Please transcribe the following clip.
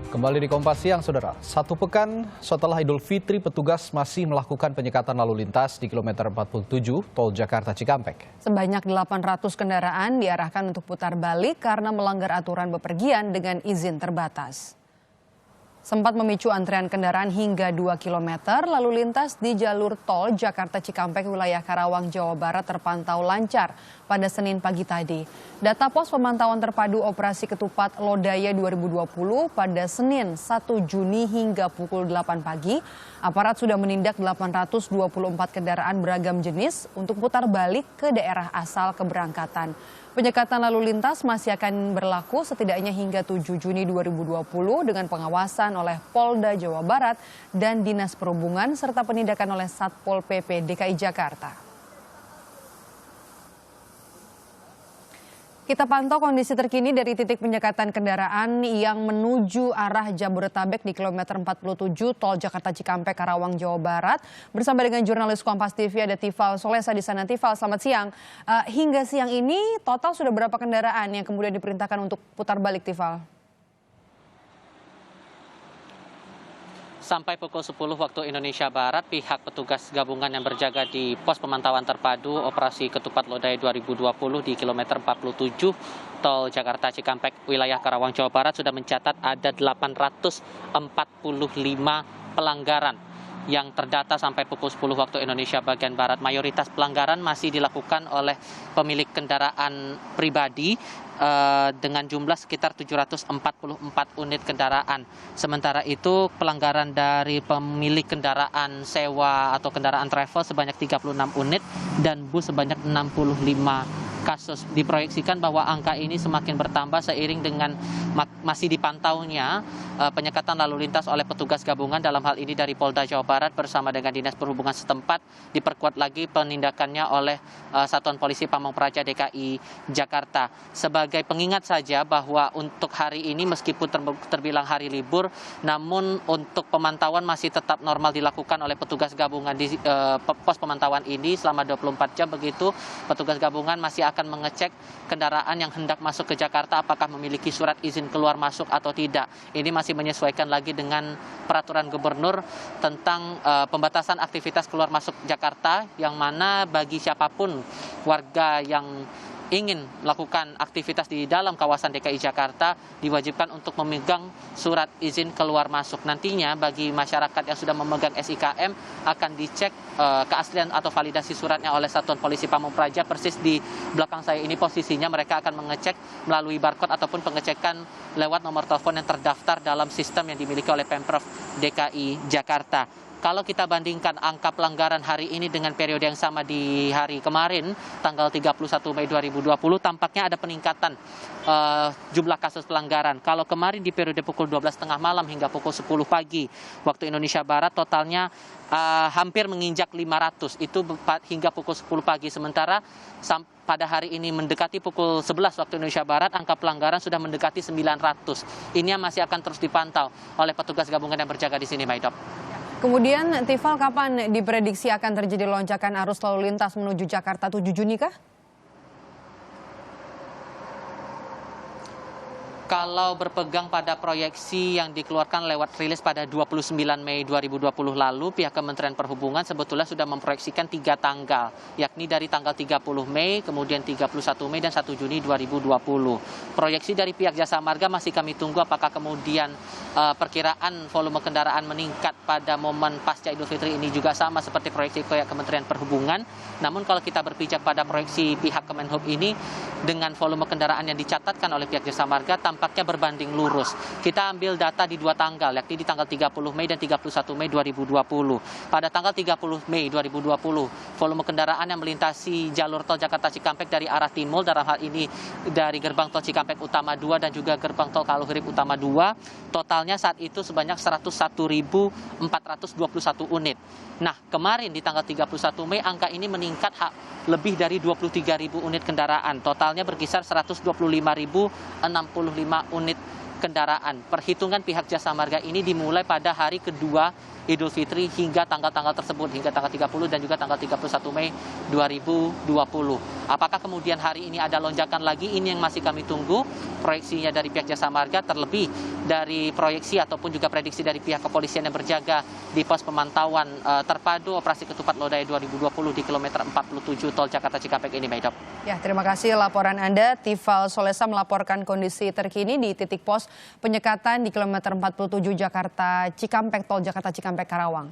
Kembali di Kompas Siang, Saudara. Satu pekan setelah Idul Fitri, petugas masih melakukan penyekatan lalu lintas di kilometer 47 Tol Jakarta Cikampek. Sebanyak 800 kendaraan diarahkan untuk putar balik karena melanggar aturan bepergian dengan izin terbatas. Sempat memicu antrean kendaraan hingga 2 km, lalu lintas di jalur tol Jakarta Cikampek wilayah Karawang, Jawa Barat terpantau lancar pada Senin pagi tadi. Data pos pemantauan terpadu operasi ketupat Lodaya 2020 pada Senin 1 Juni hingga pukul 8 pagi, aparat sudah menindak 824 kendaraan beragam jenis untuk putar balik ke daerah asal keberangkatan. Penyekatan lalu lintas masih akan berlaku setidaknya hingga 7 Juni 2020 dengan pengawasan oleh Polda Jawa Barat dan Dinas Perhubungan serta penindakan oleh Satpol PP DKI Jakarta. Kita pantau kondisi terkini dari titik penyekatan kendaraan yang menuju arah Jabodetabek di kilometer 47 Tol Jakarta Cikampek, Karawang, Jawa Barat. Bersama dengan jurnalis Kompas TV ada Tifal Solesa di sana. Tifal, selamat siang. Hingga siang ini total sudah berapa kendaraan yang kemudian diperintahkan untuk putar balik, Tifal? Sampai pukul 10 waktu Indonesia Barat, pihak petugas gabungan yang berjaga di pos pemantauan terpadu operasi ketupat Lodaya 2020 di kilometer 47 Tol Jakarta Cikampek wilayah Karawang, Jawa Barat sudah mencatat ada 845 pelanggaran yang terdata sampai pukul 10 waktu Indonesia bagian Barat. Mayoritas pelanggaran masih dilakukan oleh pemilik kendaraan pribadi dengan jumlah sekitar 744 unit kendaraan. Sementara itu pelanggaran dari pemilik kendaraan sewa atau kendaraan travel sebanyak 36 unit dan bus sebanyak 65 kasus. Diproyeksikan bahwa angka ini semakin bertambah seiring dengan masih dipantaunya penyekatan lalu lintas oleh petugas gabungan, dalam hal ini dari Polda Jawa Barat bersama dengan Dinas Perhubungan setempat. Diperkuat lagi penindakannya oleh Satuan Polisi Pamong Praja DKI Jakarta. Sebagai pengingat saja bahwa untuk hari ini meskipun terbilang hari libur, namun untuk pemantauan masih tetap normal dilakukan oleh petugas gabungan di pos pemantauan ini selama 24 jam. Begitu petugas gabungan masih akan mengecek kendaraan yang hendak masuk ke Jakarta apakah memiliki surat izin keluar masuk atau tidak. Ini masih menyesuaikan lagi dengan peraturan gubernur tentang pembatasan aktivitas keluar masuk Jakarta, yang mana bagi siapapun warga yang ingin melakukan aktivitas di dalam kawasan DKI Jakarta diwajibkan untuk memegang surat izin keluar masuk. Nantinya bagi masyarakat yang sudah memegang SIKM akan dicek keaslian atau validasi suratnya oleh Satuan Polisi Pamong Praja. Persis di belakang saya ini posisinya, mereka akan mengecek melalui barcode ataupun pengecekan lewat nomor telepon yang terdaftar dalam sistem yang dimiliki oleh Pemprov DKI Jakarta. Kalau kita bandingkan angka pelanggaran hari ini dengan periode yang sama di hari kemarin, tanggal 31 Mei 2020, tampaknya ada peningkatan jumlah kasus pelanggaran. Kalau kemarin di periode pukul 12.30 malam hingga pukul 10 pagi waktu Indonesia Barat, totalnya hampir menginjak 500, itu hingga pukul 10 pagi. Sementara pada hari ini mendekati pukul 11 waktu Indonesia Barat, angka pelanggaran sudah mendekati 900. Ini yang masih akan terus dipantau oleh petugas gabungan yang berjaga di sini, Maidop. Kemudian, Tifal, kapan diprediksi akan terjadi lonjakan arus lalu lintas menuju Jakarta 7 Juni kah? Kalau berpegang pada proyeksi yang dikeluarkan lewat rilis pada 29 Mei 2020 lalu, pihak Kementerian Perhubungan sebetulnya sudah memproyeksikan 3 tanggal, yakni dari tanggal 30 Mei, kemudian 31 Mei, dan 1 Juni 2020. Proyeksi dari pihak Jasa Marga masih kami tunggu apakah kemudian perkiraan volume kendaraan meningkat pada momen pasca Idul Fitri ini juga sama seperti proyeksi pihak Kementerian Perhubungan. Namun kalau kita berpijak pada proyeksi pihak Kemenhub ini, dengan volume kendaraan yang dicatatkan oleh pihak Jasa Marga tampaknya berbanding lurus. Kita ambil data di 2 tanggal, yakni di tanggal 30 Mei dan 31 Mei 2020. Pada tanggal 30 Mei 2020, volume kendaraan yang melintasi jalur tol Jakarta Cikampek dari arah timur, dalam hal ini dari gerbang tol Cikampek Utama 2 dan juga gerbang tol Kaluhurip Utama 2, totalnya saat itu sebanyak 101.421 unit. Nah, kemarin di tanggal 31 Mei angka ini meningkat lebih dari 23.000 unit kendaraan. Totalnya berkisar 125.065 unit kendaraan. Perhitungan pihak Jasa Marga ini dimulai pada hari kedua Idul Fitri hingga tanggal-tanggal tersebut, hingga tanggal 30 dan juga tanggal 31 Mei 2020. Apakah kemudian hari ini ada lonjakan lagi? Ini yang masih kami tunggu proyeksinya dari pihak Jasa Marga, terlebih dari proyeksi ataupun juga prediksi dari pihak kepolisian yang berjaga di pos pemantauan terpadu operasi ketupat Lodaya 2020 di kilometer 47 Tol Jakarta Cikampek ini, Maidop. Ya, terima kasih laporan Anda. Tifal Solesa melaporkan kondisi terkini di titik pos penyekatan di kilometer 47 Jakarta Cikampek, Tol Jakarta Cikampek Karawang.